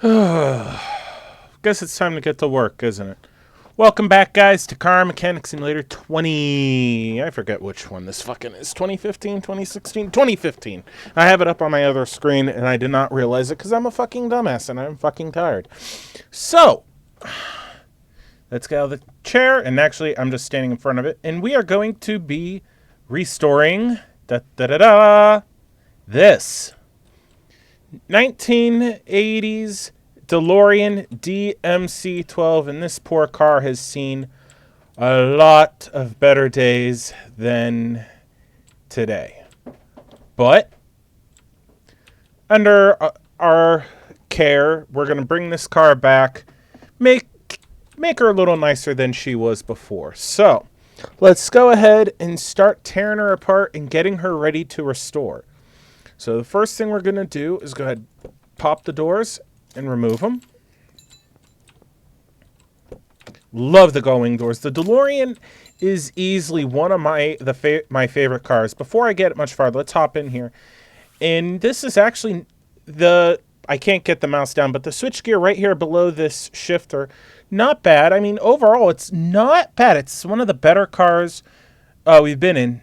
Guess it's time to get to work, isn't it? Welcome back, guys, to Car Mechanic Simulator 20. I forget which one this fucking is. 2015, 2016, 2015. I have it up on my other screen, and I did not realize it because I'm a fucking dumbass and I'm fucking tired. So, let's get out of the chair, and actually, I'm just standing in front of it, and we are going to be restoring this 1980s Delorean DMC-12, and this poor car has seen a lot of better days than today. But under our care, we're going to bring this car back, make her a little nicer than she was before. So, let's go ahead and start tearing her apart and getting her ready to restore. So the first thing we're going to do is go ahead, pop the doors, and remove them. Love the going doors. The DeLorean is easily one of my favorite cars. Before I get much farther, let's hop in here. And this is actually I can't get the mouse down, but the switchgear right here below this shifter, not bad. I mean, overall, it's not bad. It's one of the better cars we've been in.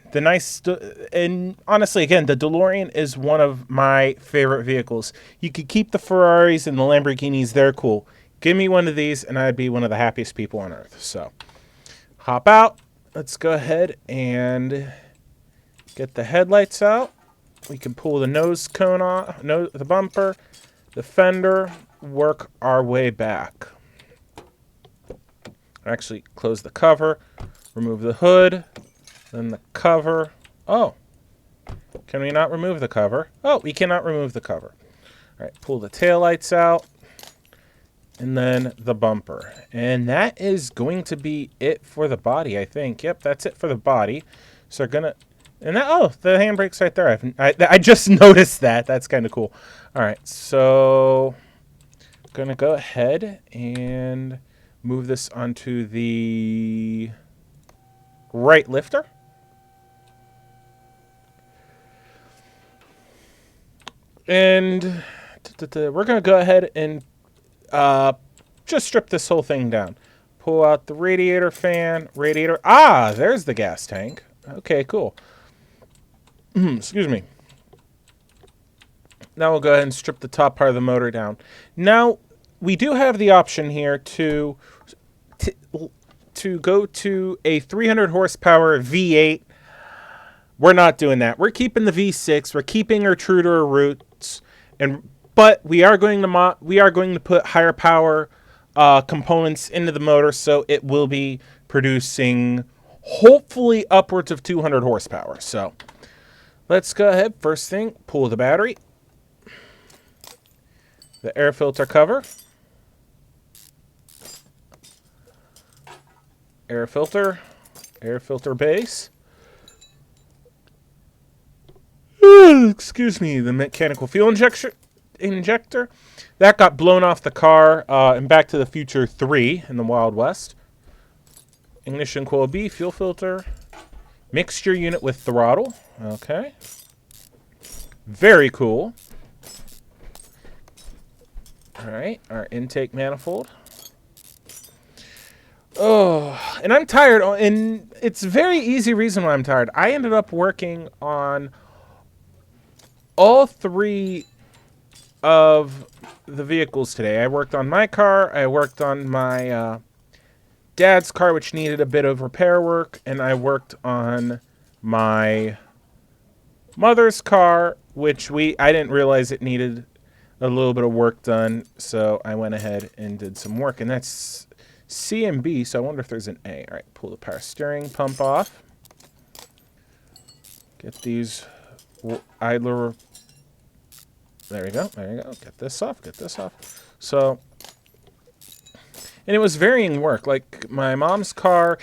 And honestly, again, the DeLorean is one of my favorite vehicles. You could keep the Ferraris and the Lamborghinis. They're cool. Give me one of these, and I'd be one of the happiest people on earth. So, hop out. Let's go ahead and get the headlights out. We can pull the nose cone off, the bumper, the fender, work our way back. Actually, close the cover, remove the hood. Then the cover. Oh. Can we not remove the cover? Oh, we cannot remove the cover. All right, pull the taillights out. And then the bumper. And that is going to be it for the body, I think. Yep, that's it for the body. So we're going to... And that, oh, the handbrake's right there. I just noticed that. That's kind of cool. All right, so... I'm going to go ahead and move this onto the right lifter. And we're going to go ahead and just strip this whole thing down. Pull out the radiator fan, radiator. Ah, there's the gas tank. Okay, cool. Excuse me. Now we'll go ahead and strip the top part of the motor down. Now, we do have the option here to go to a 300 horsepower V8. We're not doing that. We're keeping the V6. We're keeping her true to her roots, but we are going to put higher power components into the motor, so it will be producing hopefully upwards of 200 horsepower. So let's go ahead. First thing, pull the battery, the air filter cover, air filter base. Excuse me, the mechanical fuel injector. That got blown off the car in Back to the Future 3 in the Wild West. Ignition coil B, fuel filter. Mixture unit with throttle. Okay. Very cool. Alright, our intake manifold. Oh, and I'm tired, and it's a very easy reason why I'm tired. I ended up working on all three of the vehicles today. I worked on my car, I worked on my dad's car, which needed a bit of repair work, and I worked on my mother's car, which I didn't realize it needed a little bit of work done, so I went ahead and did some work, and that's C and B, so I wonder if there's an A. All right, pull the power steering pump off. Get these idler. There we go. There you go. Get this off. Get this off. So, and it was varying work. Like my mom's car,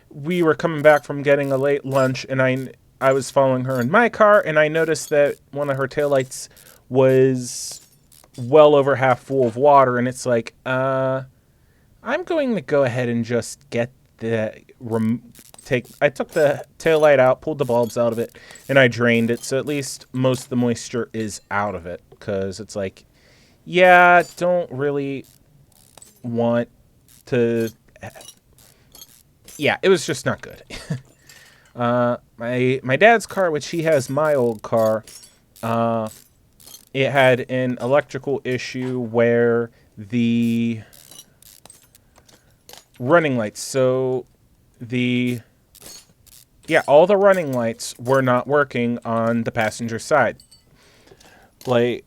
we were coming back from getting a late lunch, and I was following her in my car, and I noticed that one of her taillights was well over half full of water, and it's like, I'm going to go ahead and just get I took the taillight out, pulled the bulbs out of it, and I drained it, so at least most of the moisture is out of it, because it's like, yeah, don't really want to. Yeah, it was just not good. My dad's car, which he has my old car, it had an electrical issue where the running lights, so the yeah, all the running lights were not working on the passenger side. Like,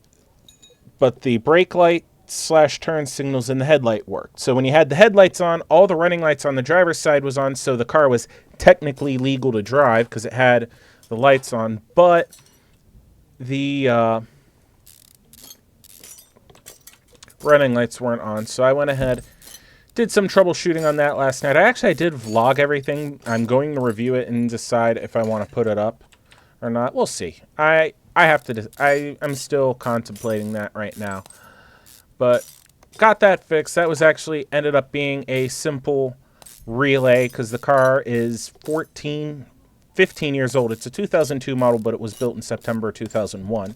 but the brake light slash turn signals in the headlight worked. So when you had the headlights on, all the running lights on the driver's side was on, so the car was technically legal to drive because it had the lights on, but the running lights weren't on. So I went ahead, did some troubleshooting on that last night. I did vlog everything. I'm going to review it and decide if I want to put it up or not. We'll see. I'm still contemplating that right now. But got that fixed. That was actually ended up being a simple relay because the car is 15 years old. It's a 2002 model, but it was built in September 2001.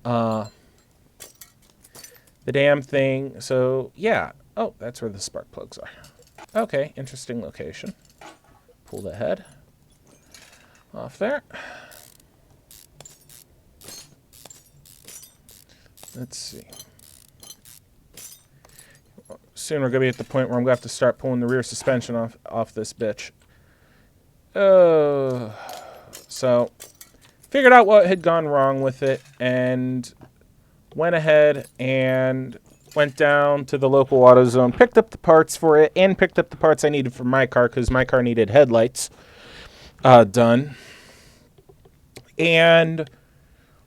The damn thing. So, yeah. Oh, that's where the spark plugs are. Okay, interesting location. Pull the head off there. Let's see. Soon we're going to be at the point where I'm going to have to start pulling the rear suspension off this bitch. So, figured out what had gone wrong with it and went ahead and went down to the local AutoZone, picked up the parts for it, and picked up the parts I needed for my car because my car needed headlights done. And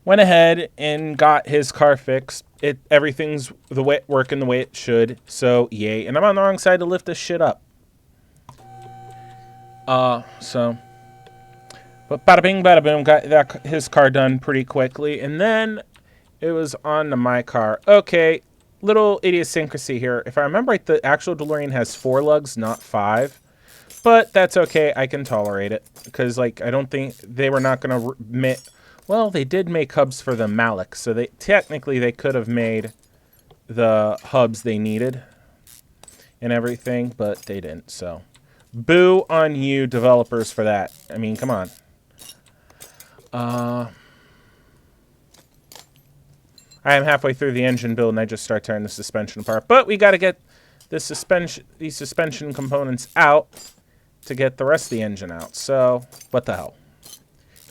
went ahead and got his car fixed. Everything's working the way it should. So yay! And I'm on the wrong side to lift this shit up. But bada bing, bada boom, got his car done pretty quickly, and then it was on to my car. Okay, little idiosyncrasy here. If I remember right, the actual DeLorean has 4 lugs, not 5. But that's okay. I can tolerate it because, like, I don't think they were not gonna make. Well, they did make hubs for the Malik, so they could have made the hubs they needed and everything, but they didn't. So, boo on you, developers, for that. I mean, come on. I am halfway through the engine build, and I just start tearing the suspension apart. But we got to get these suspension components out to get the rest of the engine out. So, what the hell?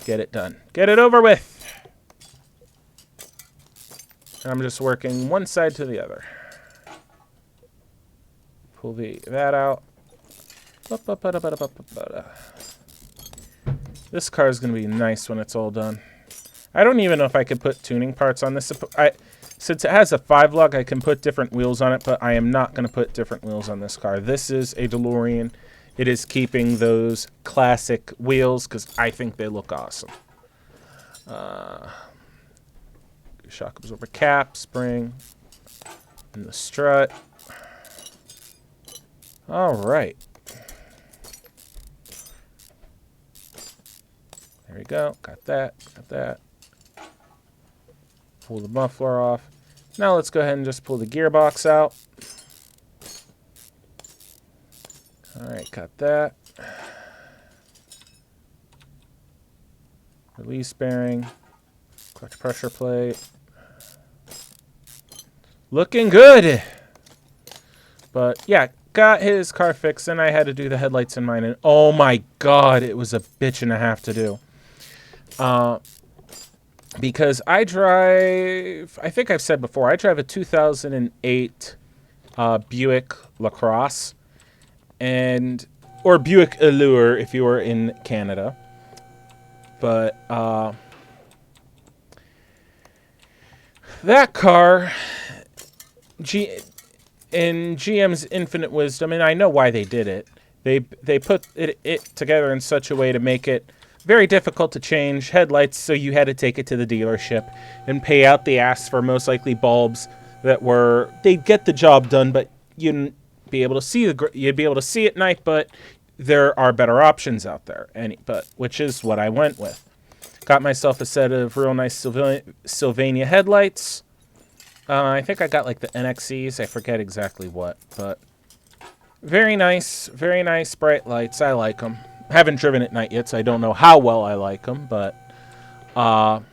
Get it done. Get it over with. And I'm just working one side to the other. Pull that out. This car is going to be nice when it's all done. I don't even know if I could put tuning parts on this. Since it has a 5 lug, I can put different wheels on it, but I am not going to put different wheels on this car. This is a DeLorean. It is keeping those classic wheels because I think they look awesome. Shock absorber cap, spring, and the strut. All right. There we go. Got that. Got that. Pull the muffler off. Now let's go ahead and just pull the gearbox out. All right, got that. Release bearing. Clutch pressure plate. Looking good. But yeah, got his car fixed, and I had to do the headlights in mine. And oh my god, it was a bitch and a half to do. Because I drive, I think I've said before, I drive a 2008 Buick LaCrosse. Or Buick Allure if you were in Canada. But that car, in GM's infinite wisdom, and I know why they did it, they put it together in such a way to make it very difficult to change headlights, so you had to take it to the dealership and pay out the ass for most likely bulbs that they'd get the job done, but you'd be able to see at night, but there are better options out there, which is what I went with. Got myself a set of real nice Sylvania headlights. I think I got like the NXEs. I forget exactly what, but very nice bright lights. I like them. Haven't driven at night yet, so I don't know how well I like them, but ugh.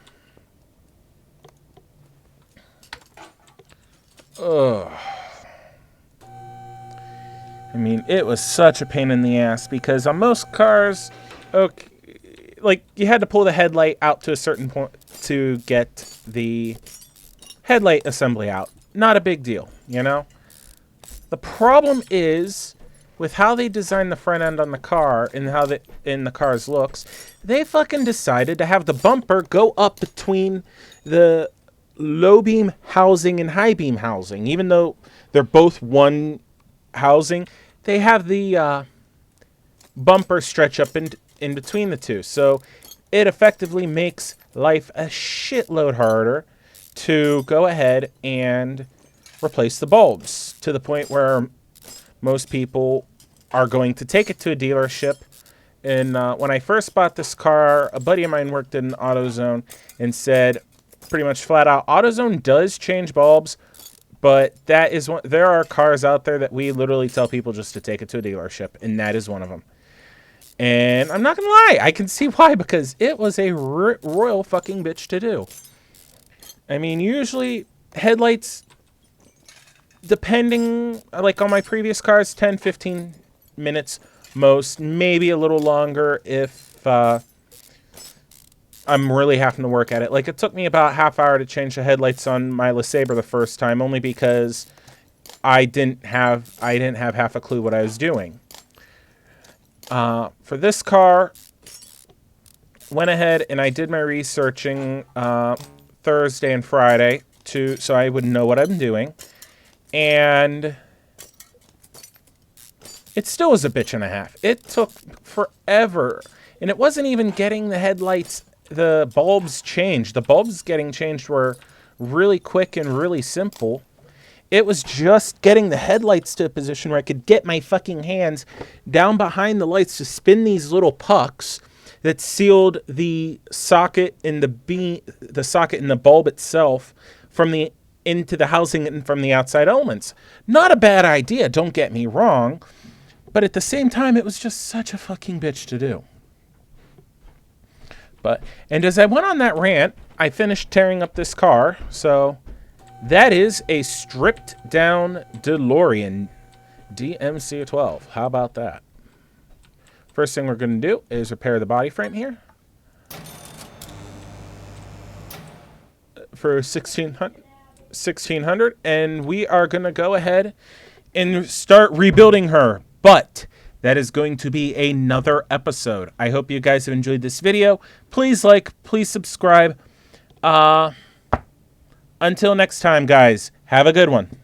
I mean, it was such a pain in the ass because on most cars, okay, like you had to pull the headlight out to a certain point to get the headlight assembly out. Not a big deal, you know? The problem is with how they designed the front end on the car and how the car's looks, they fucking decided to have the bumper go up between the low beam housing and high beam housing. Even though they're both one housing, they have the bumper stretch up in between the two. So it effectively makes life a shitload harder to go ahead and replace the bulbs to the point where most people are going to take it to a dealership. And when I first bought this car, a buddy of mine worked in AutoZone and said pretty much flat out, AutoZone does change bulbs, but that is one. There are cars out there that we literally tell people just to take it to a dealership, and that is one of them. And I'm not gonna lie, I can see why, because it was a royal fucking bitch to do. I mean, usually headlights, depending, like on my previous cars, 10, 15 minutes most, maybe a little longer if I'm really having to work at it. Like, it took me about half hour to change the headlights on my LeSabre the first time, only because I didn't have half a clue what I was doing. For this car, went ahead and I did my researching Thursday and Friday so I would know what I'm doing. And it still was a bitch and a half. It took forever. And it wasn't even getting the headlights, the bulbs changed. The bulbs getting changed were really quick and really simple. It was just getting the headlights to a position where I could get my fucking hands down behind the lights to spin these little pucks that sealed the socket in the socket in the bulb itself from the into the housing and from the outside elements. Not a bad idea, don't get me wrong, but at the same time, it was just such a fucking bitch to do. And as I went on that rant, I finished tearing up this car, so that is a stripped down DeLorean DMC12. How about that? First thing we're going to do is repair the body frame here for $1,600, and we are going to go ahead and start rebuilding her. But that is going to be another episode. I hope you guys have enjoyed this video. Please like, please subscribe. Until next time, guys, have a good one.